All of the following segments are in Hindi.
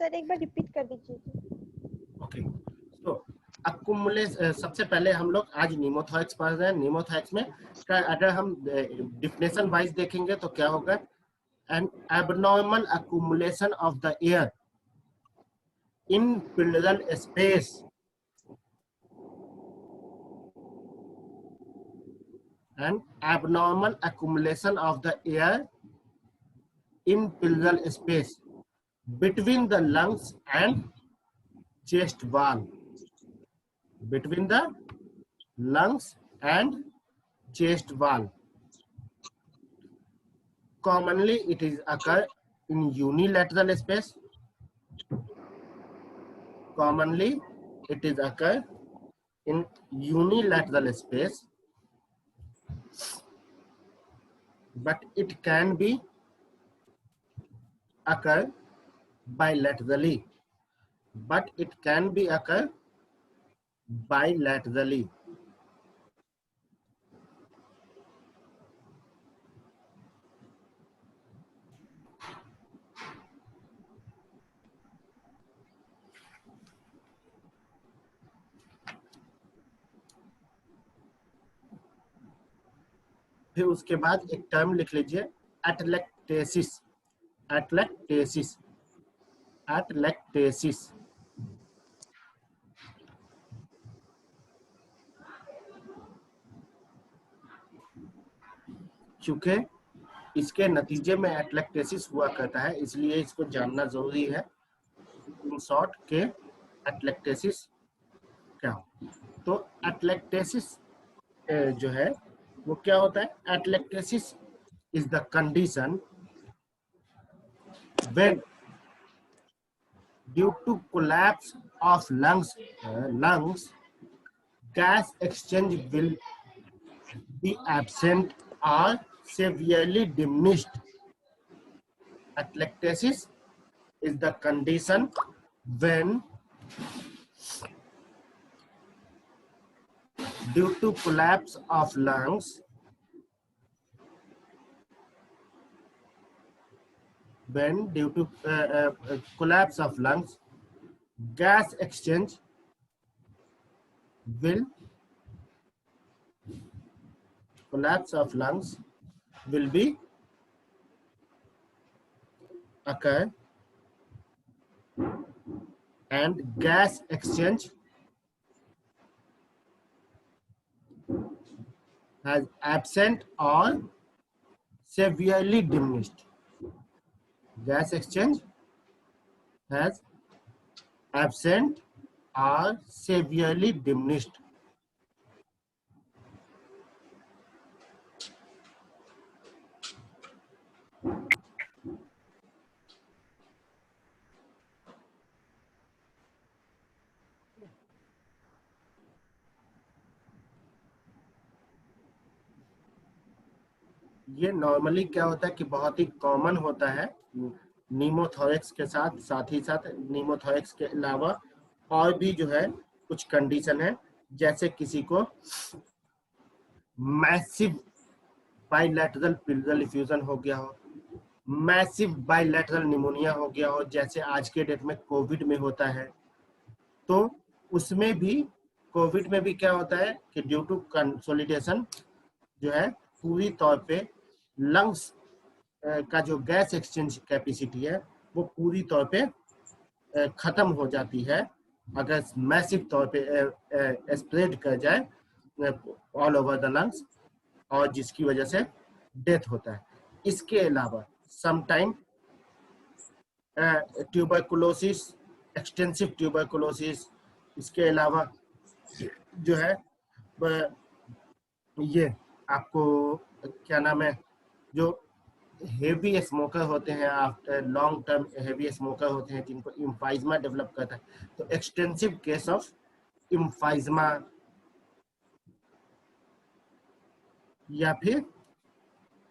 सर एक बार रिपीट कर दीजिए। ओके, तो अक्युमुलेशन, सबसे पहले हम लोग आज निमोथोरेक्स पढ़ रहे हैं। निमोथोरेक्स में अगर हम डिफिनेशन वाइज देखेंगे तो क्या होगा, N abnormal accumulation of the air in pleural space and abnormal accumulation of the air in pleural space between the lungs and chest wall, between the lungs and chest wall. Commonly it is occur in unilateral space. Commonly it is occur in unilateral space, but it can be occur bilaterally, but it can be occur bilaterally. फिर उसके बाद एक टर्म लिख लीजिए, एटलेक्टेसिस। Atelectasis, atelectasis. चूंकि इसके नतीजे में एटलेक्टेसिस हुआ करता है, इसलिए इसको जानना जरूरी है इन शॉर्ट के एटलेक्टेसिस क्या हो। तो एटलेक्टेसिस जो है वो क्या होता है, atelectasis is the condition when due to collapse of lungs gas exchange will be absent or severely diminished. Atelectasis is the condition when due to collapse of lungs collapse of lungs, gas exchange will be occur and gas exchange has absent or severely diminished. Gas exchange has absent or severely diminished. ये नॉर्मली क्या होता है कि बहुत ही कॉमन होता है नीमोथोरेक्स के साथ ही साथ नीमोथोरेक्स के अलावा और भी जो है कुछ कंडीशन है, जैसे किसी को मैसिव बाइलैटरल प्लूरल इफ्यूजन हो गया हो, मैसिव बाइलैटरल निमोनिया हो गया हो, जैसे आज के डेट में कोविड में होता है। तो उसमें भी कोविड में भी क्या होता है कि ड्यू टू कंसोलिडेशन जो है पूरी तौर पे लंग्स का जो गैस एक्सचेंज कैपेसिटी है वो पूरी तौर पे खत्म हो जाती है अगर मैसिव तौर पे स्प्रेड कर जाए ऑल ओवर द लंग्स, और जिसकी वजह से डेथ होता है। इसके अलावा समटाइम ट्यूबरकुलोसिस, एक्सटेंसिव ट्यूबरकुलोसिस, इसके अलावा जो है ये आपको क्या नाम है, जो हेवी स्मोकर होते हैं, after long term heavy smoker होते हैं जिनको इम्फाइजमा डेवलप करता है, तो एक्सटेंसिव केस ऑफ इम्फाइजमा या फिर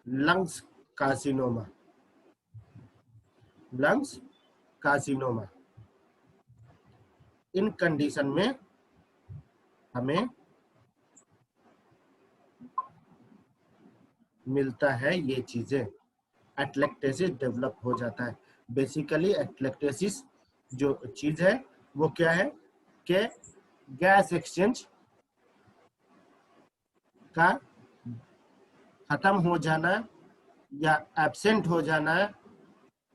लंग्स कार्सिनोमा, लंग्स कार्सिनोमा, इन कंडीशन में हमें मिलता है ये चीजें, एटलेक्टेसिस डेवलप हो जाता है। बेसिकली एटलेक्टेसिस जो चीज है वो क्या है कि गैस एक्सचेंज का खत्म हो जाना या एब्सेंट हो जाना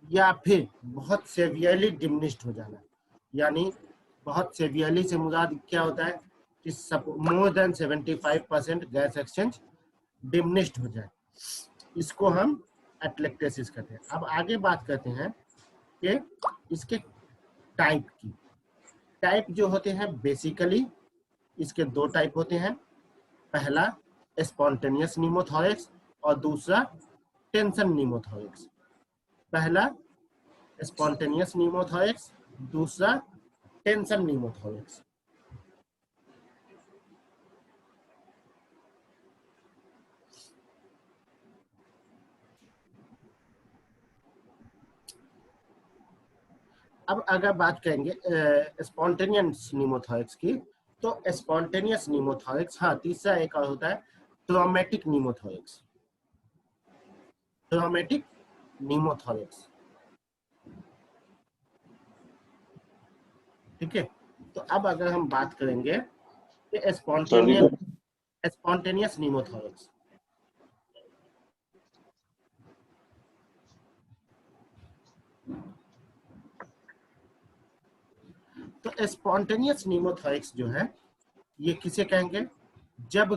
या फिर बहुत सेवियरली डिमिनिश्ड हो जाना। यानी बहुत सेवियरली से मुराद क्या होता है कि more than 75% gas exchange diminished हो जाए, इसको हम एटलेक्टेसिस कहते हैं। अब आगे बात करते हैं कि इसके टाइप की। टाइप जो होते हैं बेसिकली इसके दो टाइप होते हैं। पहला स्पॉन्टेनियस निमोथोरेक्स और दूसरा टेंशन निमोथोरेक्स। पहला स्पॉन्टेनियस निमोथोरेक्स, दूसरा टेंशन निमोथोरेक्स। अब अगर बात करेंगे स्पॉन्टेनियस निमोथोरेक्स की, तो स्पॉन्टेनियस निमोथोरेक्स, हाँ तीसरा एक और होता है ट्रॉमेटिक निमोथोरेक्स। ट्रॉमेटिक निमोथोरेक्स, ठीक है। तो अब अगर हम बात करेंगे कि स्पॉन्टेनियस निमोथोरेक्स, तो स्पॉन्टेनियस निमोथोरेक्स जो है ये किसे कहेंगे, जब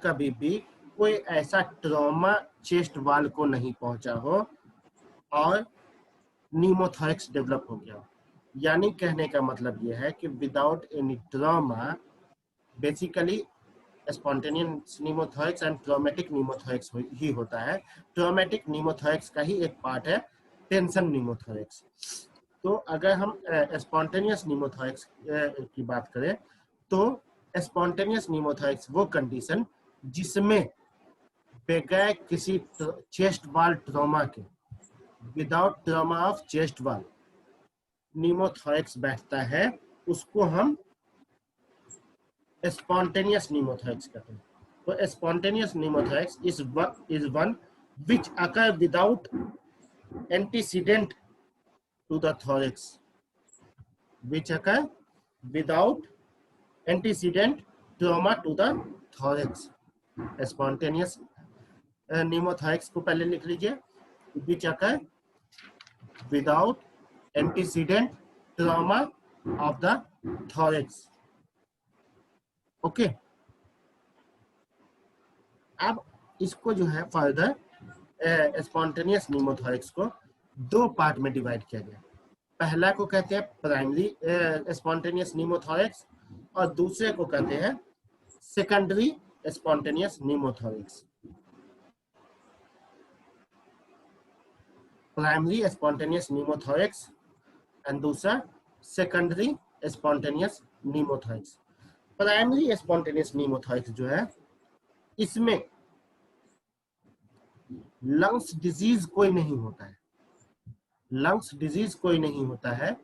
कभी भी कोई ऐसा ट्रॉमा चेस्ट वाल को नहीं पहुंचा हो और निमोथोरेक्स डेवलप हो गया। यानी कहने का मतलब यह है कि without any trauma, basically spontaneous pneumothorax and traumatic pneumothorax ही होता है। ट्रॉमेटिक निमोथोरेक्स का ही एक पार्ट है टेंशन निमोथोरेक्स। तो अगर हम स्पॉन्टेनियस निमोथोरेक्स की बात करें, तो स्पॉन्टेनियस निमोथोरेक्स वो कंडीशन जिसमें बगैर किसी चेस्ट वाल ट्रॉमा के, विदाउट ट्रॉमा ऑफ चेस्ट वाल निमोथोरेक्स बैठता है, उसको हम spontaneous pneumothorax कहते हैं। तो spontaneous pneumothorax is one which occur without antecedent to the thorax, which occur without antecedent trauma to the thorax। spontaneous pneumothorax को पहले लिख लीजिए, which occur without antecedent trauma of the thorax। Okay okay? अब इसको जो है फर्दर स्पॉन्टेनियस निमोथोरेक्स को दो पार्ट में डिवाइड किया गया। पहला को कहते हैं प्राइमरी स्पॉन्टेनियस निमोथोरेक्स और दूसरे को कहते हैं secondary spontaneous pneumothorax. Primary spontaneous pneumothorax and दूसरा secondary spontaneous pneumothorax. Primary spontaneous pneumothorax जो है इसमें लंग्स डिजीज कोई नहीं होता है, लंग्स डिजीज कोई नहीं होता है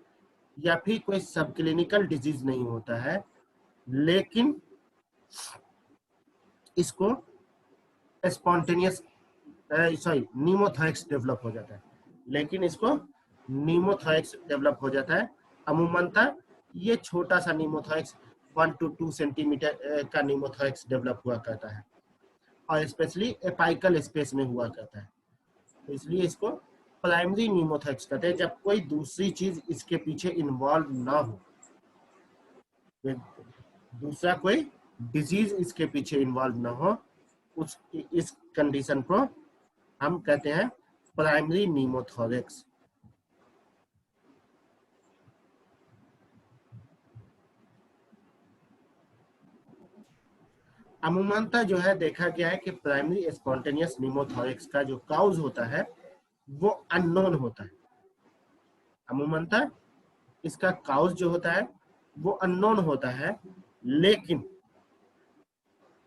या फिर कोई सब क्लिनिकल डिजीज नहीं होता है, लेकिन इसको स्पॉन्टेनियस निमोथोरेक्स डेवलप हो जाता है, लेकिन इसको निमोथोरेक्स डेवलप हो जाता है। अमूमनतः ये छोटा सा निमोथोरेक्स 1 to 2 सेंटीमीटर का निमोथोरेक्स डेवलप हुआ करता है और स्पेशली एपाइकल स्पेस में हुआ करता है। तो इसलिए इसको प्राइमरी निमोथोरेक्स कहते हैं, जब कोई दूसरी चीज इसके पीछे इन्वॉल्व ना हो, दूसरा कोई डिजीज इसके पीछे इन्वॉल्व ना हो, इस कंडीशन को हम कहते हैं प्राइमरी निमोथोरेक्स। अमूमनतः जो है देखा गया है कि प्राइमरी स्पॉन्टेनियस निमोथोरेक्स का जो काउज होता है वो अननोन होता है। अमूमनतः इसका काउज जो होता है वो अननोन होता है, लेकिन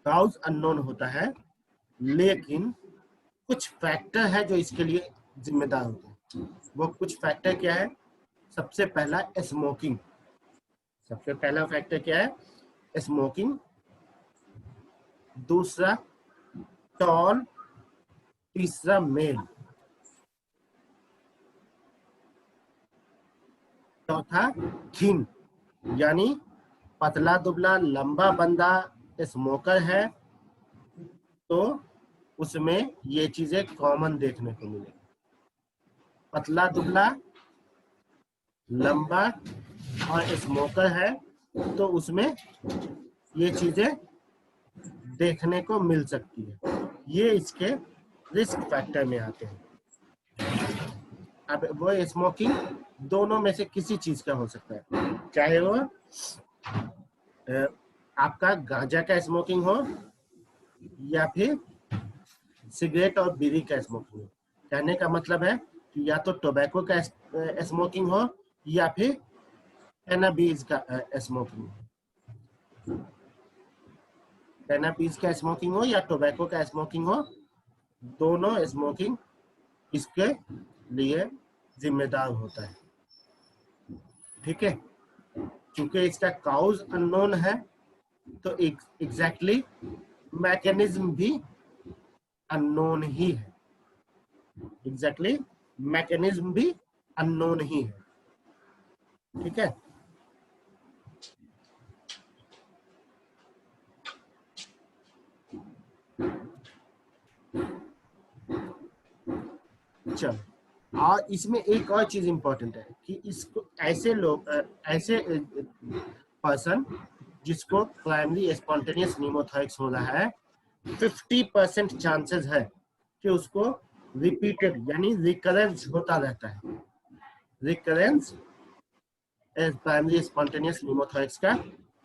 काउज अननोन होता है, लेकिन कुछ फैक्टर है जो इसके लिए जिम्मेदार होते हैं। वो कुछ फैक्टर क्या है? सबसे पहला स्मोकिंग, सबसे पहला फैक्टर क्या है? स्मोकिंग। दूसरा टॉल, तीसरा मेल। चौथा थिन, यानी पतला दुबला लंबा बंदा स्मोकर है तो उसमें ये चीजें कॉमन देखने को मिलेगी। पतला दुबला लंबा और स्मोकर है तो उसमें ये चीजें देखने को मिल सकती है। ये इसके रिस्क फैक्टर में आते हैं। अब वो स्मोकिंग दोनों में से किसी चीज का हो सकता है, चाहे वो आपका गांजा का स्मोकिंग हो या फिर सिगरेट और बीड़ी का स्मोकिंग हो। कहने का मतलब है कि या तो टोबैको का स्मोकिंग हो या फिर कैनाबीज का स्मोकिंग हो। कैनाबीज का स्मोकिंग हो या टोबैको का स्मोकिंग हो, दोनों स्मोकिंग इसके लिए जिम्मेदार होता है। ठीक है, क्योंकि इसका काउज अननोन है तो एग्जैक्टली मैकेनिज्म भी अननोन ही है। एग्जैक्टली मैकेनिज्म भी अननोन ही है। ठीक है, चलो। और इसमें एक और चीज इंपॉर्टेंट है कि इसको ऐसे लोग ऐसे पर्सन जिसको प्राइमरी स्पॉन्टेनियस निमोथोरिक्स हो रहा है, 50% चांसेस है कि उसको रिपीटेड यानी रिकरेंस होता रहता है। रिकरेंस प्राइमरी स्पॉन्टेनियस निमोथोरिक्स का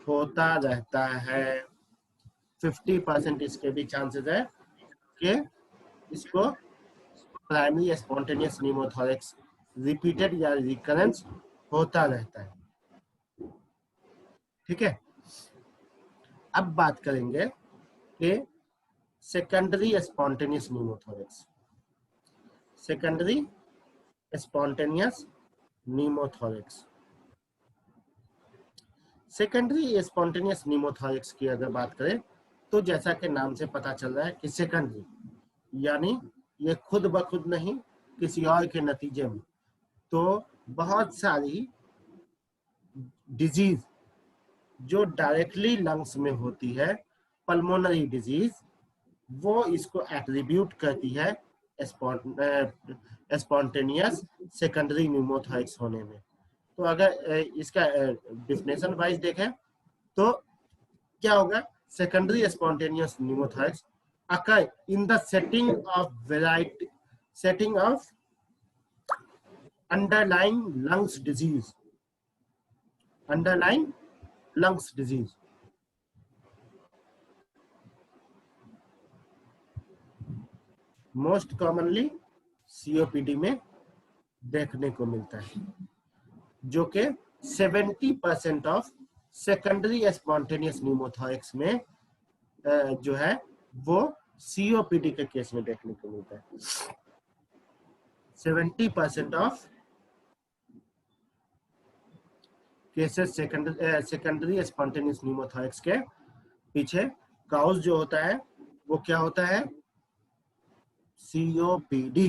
होता रहता है। 50% इसके भी चांसेस है कि इसको प्राइमरी स्पॉन्टेनियस निमोथोरिक्स रिपीटेड या रिकरेंस होता रहता है। ठीक है, अब बात करेंगे कि secondary spontaneous pneumothorax. Secondary spontaneous pneumothorax, secondary spontaneous pneumothorax की अगर बात करें तो जैसा कि नाम से पता चल रहा है कि सेकेंडरी यानी ये खुद ब खुद नहीं, किसी और के नतीजे में। तो बहुत सारी डिजीज जो डायरेक्टली लंग्स में होती है, पल्मोनरी डिजीज, वो इसको एट्रीब्यूट करती है स्पॉन्टेनियस सेकेंडरी निमोथोरिक्स होने में। तो अगर इसका डिफिनेशन वाइज देखें तो क्या होगा, secondary spontaneous pneumothorax occur in the setting of underlying lungs disease, underlying lungs disease। Most commonly COPD में देखने को मिलता है, जो कि 70% ऑफ सेकेंडरी स्पॉन्टेनियस निमोथोरिक्स में जो है वो सीओपीडी के केस में देखने को मिलता है। 70% ऑफ केसेस सेकेंडरी स्पॉन्टेनियस निमोथोरिक्स के पीछे काउज जो होता है वो क्या होता है, सीओपीडी।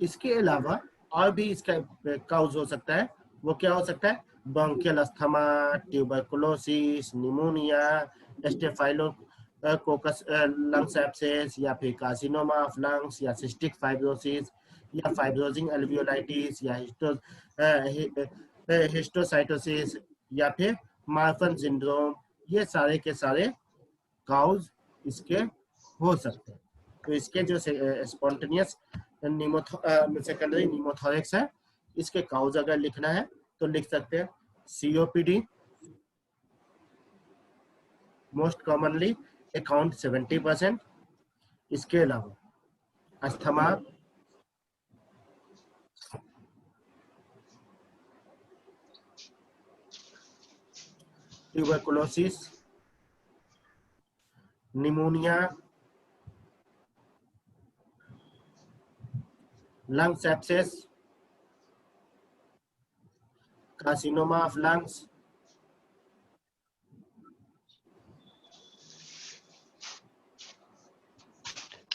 इसके अलावा और भी इसका काउज हो सकता है। वो क्या हो सकता है, bronchial asthma, tuberculosis, pneumonia, staphylococcus lungs abscess, या फिर कार्सिनोमा ऑफ लंग्स, या सिस्टिक फाइब्रोसिस, या फाइब्रोजिंग एल्वियोलाइटिस, या हिस्टोसाइटोसिस, या फिर मार्फन सिंड्रोम। ये सारे के सारे काउज इसके हो सकते हैं। तो इसके जो स्पॉन्टेनियस सेकेंडरी निमोथोरिक्स है, इसके काउज अगर लिखना है तो लिख सकते हैं सीओपीडी मोस्ट कॉमनली अकाउंट 70%। इसके अलावा asthma, tuberculosis, pneumonia, lung sepsis, carcinoma of lungs,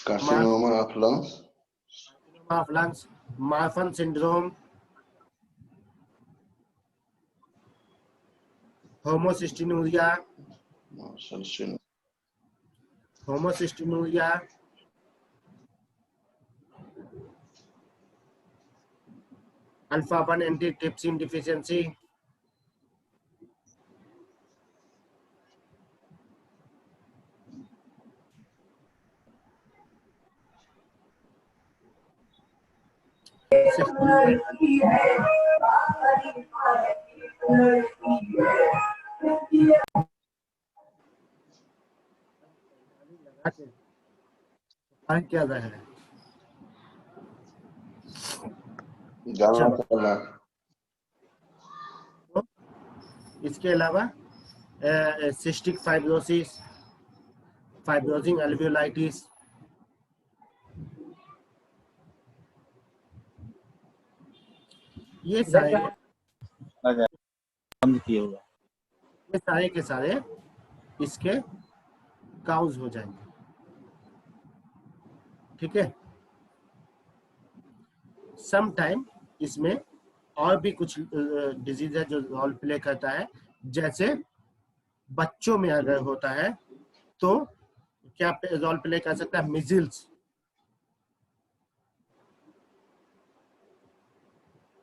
carcinoma of lungs, of lungs, Marfan syndrome, homocystinuria, homocystinuria, alpha 1 antitrypsin deficiency, क्या है चलो। तो इसके अलावा सिस्टिक फाइब्रोसिस, फाइब्रोजिंग अल्वियोलाइटिस, ये सारे के सारे इसके काउज हो जाएंगे। ठीक है, सम टाइम इसमें और भी कुछ डिजीज है जो रोल प्ले करता है, जैसे बच्चों में अगर होता है तो क्या रोल प्ले कर सकता है, मिजिल्स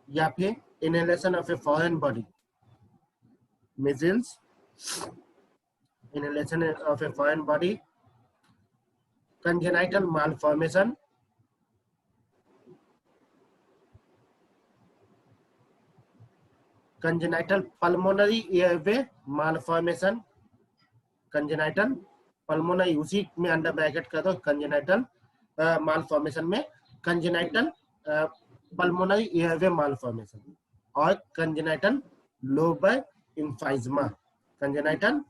या फिर inhalation of a foreign body, measles, inhalation of a foreign body, congenital malformation, congenital pulmonary airway malformation, congenital pulmonary, उसी में अंडर ब्रैकेट कर दो कंजेनाइटल मालफॉर्मेशन में कंजेनाइटल पल्मोनरी एयरवे मालफॉर्मेशन, और कंजेनाइटल लोबर इम्फाइजमा, कंजेनाइटल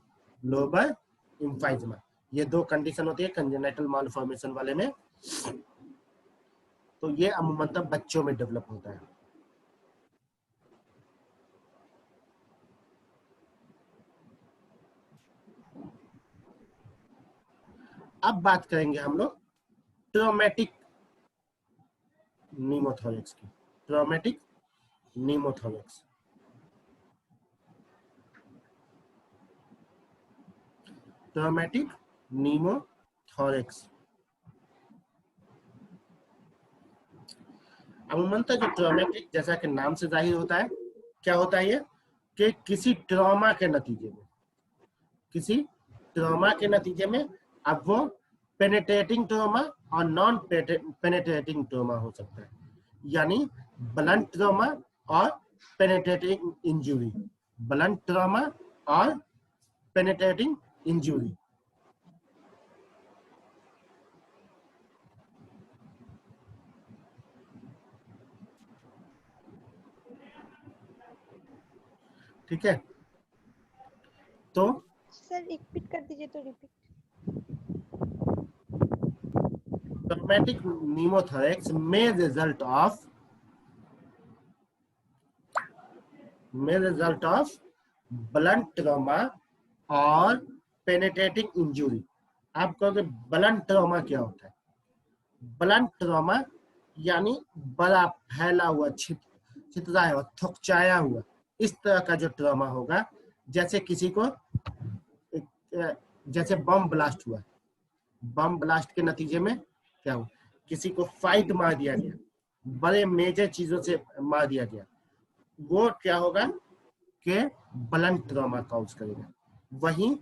लोबर इम्फाइजमा, ये दो कंडीशन होती है कंजेनाइटल मालफॉर्मेशन वाले में। तो ये अमूमन बच्चों में डेवलप होता है। अब बात करेंगे हम लोग ट्रॉमेटिक नीमोथोरेक्स की, ट्रॉमेटिक नीमोथोरेक्स। ट्रॉमेटिक नीमोथोरेक्स अमूमन जो ट्रॉमेटिक, जैसा कि नाम से जाहिर होता है, क्या होता है ये कि किसी ट्रॉमा के नतीजे में, किसी ट्रॉमा के नतीजे में, अब वो पेनिट्रेटिंग ट्रॉमा और नॉन पेनिट्रेटिंग ट्रॉमा हो सकता है, यानी ब्लंट ट्रॉमा और पेनिट्रेटिंग इंजरी, ब्लंट ट्रॉमा और पेनिट्रेटिंग इंजरी। ठीक है, तो सर रिपीट कर दीजिए। तो repeat, traumatic नीमोथोरेक्स may result of blunt trauma और penetrating injury। आप कहोगे ब्लंट ट्रॉमा क्या होता है? ब्लंट ट्रॉमा यानी बड़ा फैला हुआ, छितराया हुआ, थोकचाया हुआ, इस तरह का जो ट्रॉमा होगा, जैसे किसी को, जैसे बम ब्लास्ट हुआ, बम ब्लास्ट के नतीजे में क्या हुआ, किसी को फाइट मार दिया गया, बड़े मेजर चीजों से मार दिया गया, वो क्या होगा कि ब्लंट ट्रॉमा कॉज करेगा। वहीं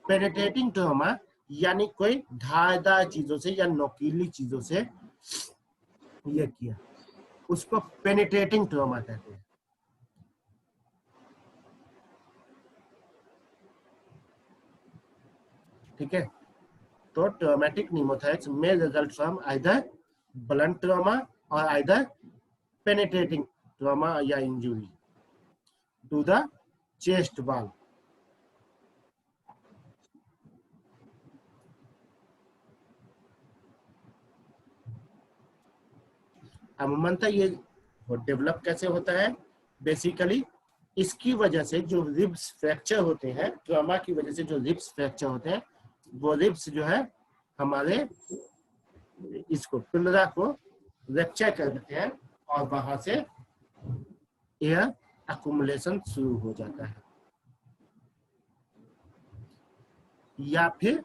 पेनिट्रेटिंग ट्रॉमा यानी कोई धारदार चीजों से या नोकीली चीजों से ये किया, उसको पेनिट्रेटिंग ट्रॉमा कहते हैं। ठीक है, तो ट्रॉमेटिक नीमोथोरेक्स में result from either blunt trauma और आइदर पेनिट्रेटिंग ट्रॉमा या injury to the chest wall. अमूमन ये डेवलप कैसे होता है? बेसिकली इसकी वजह से जो रिब्स फ्रैक्चर होते हैं, ट्रॉमा की वजह से जो रिब्स फ्रैक्चर होते हैं, वो रिब्स जो है हमारे इसको पिलरा को रैप्चर कर देते हैं और वहां से एयर अकुमुलेशन शुरू हो जाता है। या फिर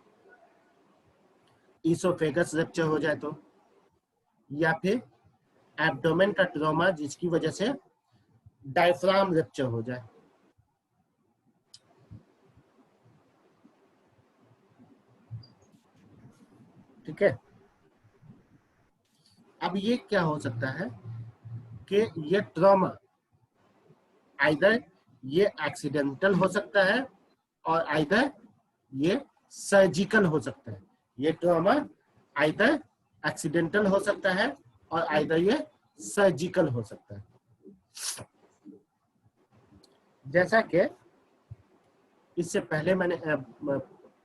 इसोफेगस रैप्चर हो जाए तो, या फिर एब्डोमेन का ट्रॉमा जिसकी वजह से डायफ्राम रैप्चर हो जाए। ठीक है, अब ये क्या हो सकता है कि ये ट्रॉमा आइदर ये एक्सीडेंटल हो सकता है और आइदर ये सर्जिकल हो सकता है। ये ट्रॉमा आइदर एक्सीडेंटल हो सकता है और आइदर ये सर्जिकल हो सकता है। जैसा कि इससे पहले मैंने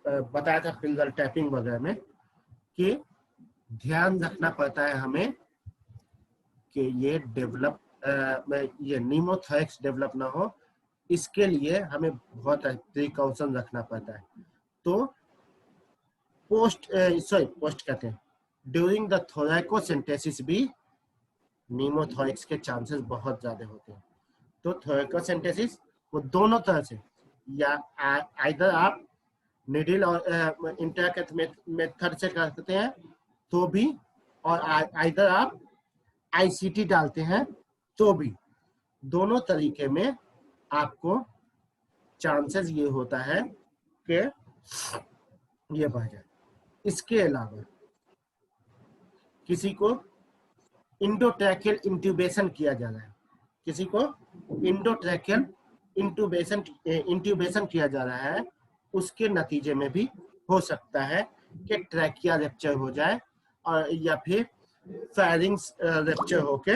बताया था फिंगर टैपिंग वगैरह में कि ध्यान रखना पड़ता है हमें कि ये डेवलप ये निमोथोरेक्स डेवलप ना हो, इसके लिए हमें बहुत प्रिकॉशन रखना पड़ता है। तो पोस्ट कहते हैं ड्यूरिंग द थोरैकोसेंटेसिस भी निमोथोरेक्स के चांसेस बहुत ज्यादा होते हैं। तो थोरैकोसेंटेसिस वो दोनों तरह से, या आइदर आप निडिल और इंटरकैथ मेथड से करते हैं तो भी, और आइदर आप आईसीटी डालते हैं तो भी, दोनों तरीके में आपको चांसेस ये होता है कि ये बढ़ जाए। इसके अलावा किसी को इंडोट्रैकियल इंट्यूबेशन किया जा रहा है, किसी को इंडोट्रैकियल इंट्यूबेशन किया जा रहा है, उसके नतीजे में भी हो सकता है कि ट्रैकिया रैप्चर हो जाए और या फिर फेरिंग्स रैप्चर होके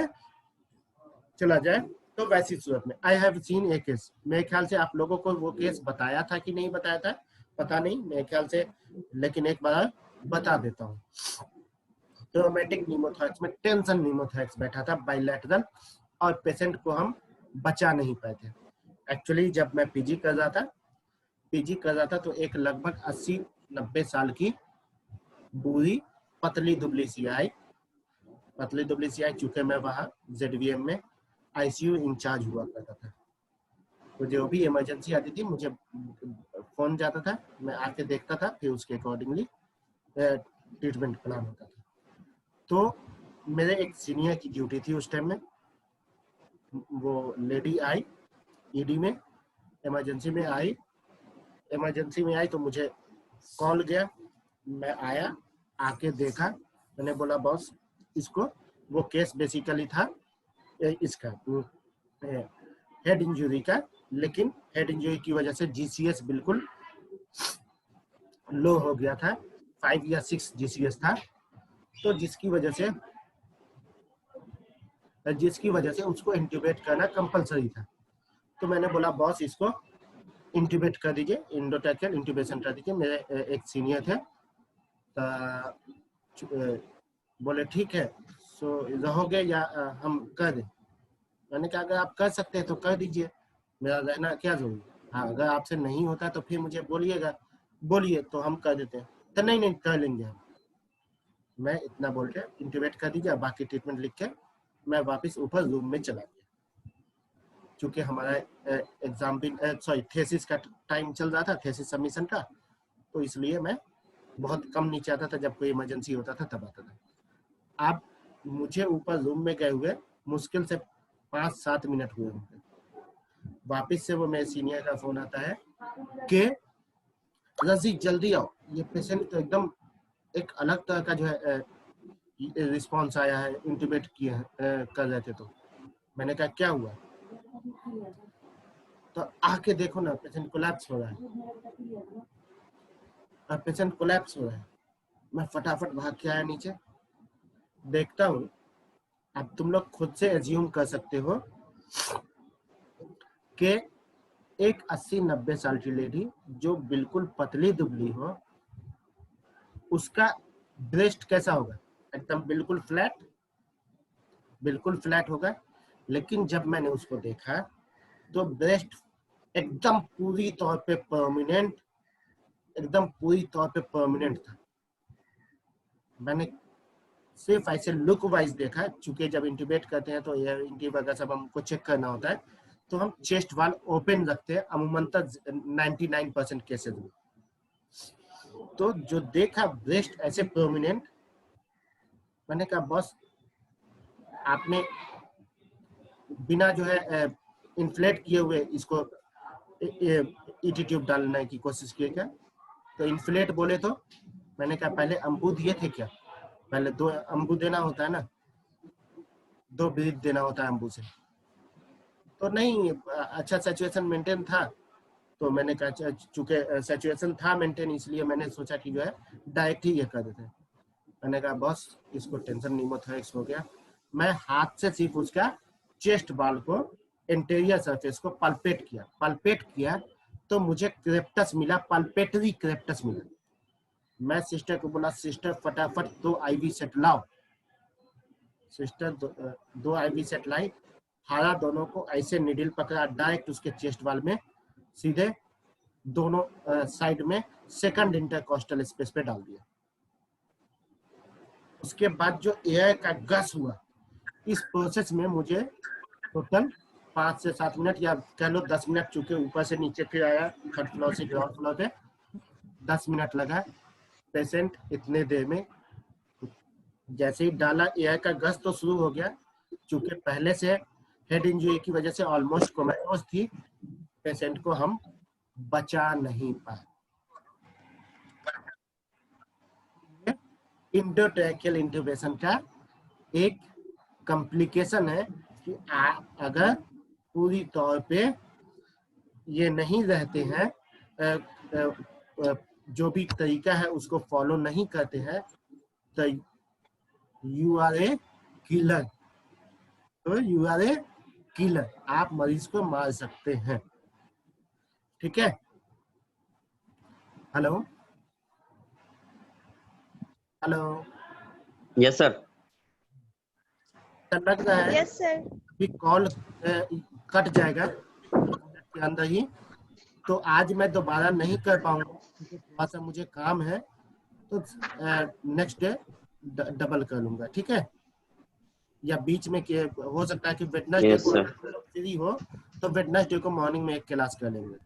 चला जाए। तो वैसी सूरत में I have seen A case, मेरे ख्याल से आप लोगों को वो केस बताया था कि नहीं बताया था पता नहीं, मेरे ख्याल से, लेकिन एक बार बता देता हूँ। ट्रॉमेटिक निमोथोरेक्स में टेंशन निमोथोरेक्स बैठा था बाइलैटरल, और पेशेंट को हम बचा नहीं पाए थे। एक्चुअली जब मैं पीजी कर रहा था तो एक लगभग 80-90 साल की बूढ़ी पतली दुबली सी आई, चूंकि मैं वहाँ जेडवीएम में आईसीयू इंचार्ज हुआ करता था, तो जो भी इमरजेंसी आती थी मुझे फोन जाता था, मैं आके देखता था, फिर उसके अकॉर्डिंगली ट्रीटमेंट प्लान होता था। तो मेरे एक सीनियर की ड्यूटी थी उस टाइम में, वो लेडी आई ईडी में, इमरजेंसी में आई तो मुझे कॉल गया, मैं आया, आके देखा, मैंने बोला बॉस इसको, वो केस बेसिकली था इसका हेड इंजरी का, लेकिन हेड इंजरी की वजह से जीसीएस बिल्कुल लो हो गया था, 5 या 6 जीसीएस था, तो जिसकी वजह से उसको इंट्यूबेट करना कंपलसरी था। तो मैंने बोला बॉस इसको इंट्यूबेट कर दीजिए, इंडोट्रैकियल इंट्यूबेशन कर दीजिए। मेरे एक सीनियर थे, बोले ठीक है, सो रहोगे या हम कर दें? मैंने कहा अगर आप कर सकते हैं तो कर दीजिए, मेरा रहना क्या जरूरी। हाँ, अगर आपसे नहीं होता तो फिर मुझे बोलिए तो हम कर देते हैं। तो नहीं कर लेंगे हम। मैं इतना बोल के इंट्यूबेट कर दीजिए, बाकी ट्रीटमेंट लिख के मैं वापस ऊपर रूम में चला गया। चूंकि हमारा एग्जाम भी थेसिस का टाइम चल रहा था, थेसिस सबमिशन का, तो इसलिए मैं बहुत कम नीचे आता था, जब कोई इमरजेंसी होता था तब आता था। अब मुझे ऊपर रूम में गए हुए मुश्किल से 5-7 मिनट हुए होंगे, वापस से वो मेरे सीनियर का फोन आता है कि रजी जल्दी आओ, ये पेशेंट तो एकदम एक अलग तरह का जो है रिस्पॉन्स आया है, इंट्यूबेट किए कर रहे थे। तो मैंने कहा क्या हुआ? तो आके देखो ना, पेशेंट कोलैप्स हो रहा है। मैं फटाफट भाग के आया नीचे, देखता हूँ। अब तुम लोग खुद से एज्यूम कर सकते हो कि एक 80-90 साल की लेडी जो बिल्कुल पतली दुबली हो, उसका ब्रेस्ट कैसा होगा? एकदम बिल्कुल फ्लैट होगा। लेकिन जब मैंने उसको देखा तो ब्रेस्ट एकदम पूरी तौर पे परमानेंट था। मैंने सिर्फ ऐसे लुक वाइज देखा, चूंकि जब इंट्यूबेट करते हैं तो एयर इंट्यूब वगैरह सब हमको चेक करना होता है, तो हम चेस्ट वाल ओपन रखते हैं अमूमन तक 99% केसेस में। तो जो देखा ब्रेस्ट ऐसे प्रोमिनेंट, मैंने कहा बॉस आपने बिना जो है इन्फ्लेट किए हुए इसको ईटी ट्यूब डालने की कोशिश किए क्या? तो इन्फ्लेट बोले तो मैंने कहा पहले अम्बू दिए थे क्या? पहले 2 अम्बू देना होता है ना, 2 ब्रीथ देना होता है अम्बू से। तो नहीं, अच्छा सैचुरेशन मेंटेन था, तो मैंने कहा चूंकि सैचुरेशन था मेंटेन, इसलिए मैंने सोचा कि जो है डायरेक्ट ही ये कर देते हैं। मैंने कहा बॉस इसको टेंशन निमोथोरेक्स हो गया। मैं हाथ से सिर्फ उसका चेस्ट बाल को, इंटीरियर सरफेस को पल्पेट किया तो मुझे क्रेप्टस मिला, पल्पेटरी क्रेप्टस मिला। मैं सिस्टर को बोला सिस्टर फटाफट 2 आईवी सेट लाओ। सिस्टर 2 आईवी सेट लाई, हारा दोनों को, ऐसे निडिल पकड़ा, डायरेक्ट उसके चेस्ट वाल में सीधे दोनों साइड में सेकंड इंटरकोस्टल स्पेस पे डाल दिया। उसके बाद जो एयर का गस हुआ, इस प्रोसेस में मुझे टोटल 5 से 7 मिनट या कह लो 10 मिनट, चूंकि ऊपर से नीचे फिर आया, थर्ड फ्लोर से ग्राउंड फ्लोर पे 10 मिनट लगा। पेशेंट इतने देर में जैसे ही डाला, एयर का गस तो शुरू हो गया, चूंकि पहले से हेड इंजरी की वजह से ऑलमोस्ट कोमेटोज थी, पेशेंट को हम बचा नहीं पाए। इंडोट्रैकियल इंट्यूबेशन का एक कॉम्प्लिकेशन है कि अगर पूरी तौर पे ये नहीं रहते हैं, जो भी तरीका है उसको फॉलो नहीं करते हैं, तो यू आर ए किलर। तो यू आर ए किलर, आप मरीज को मार सकते हैं। ठीक है? Hello hello, yes sir. लग रहा है यस सर। अभी कॉल कट जाएगा के अंदर ही, तो आज मैं दोबारा नहीं कर पाऊंगा क्योंकि थोड़ा सा मुझे काम है, तो नेक्स्ट डे डबल कर लूंगा। ठीक है? या बीच में हो सकता है कि वेडनेसडे यस को सर। फ्री हो तो वेडनेसडे को मॉर्निंग में एक क्लास कर लेंगे।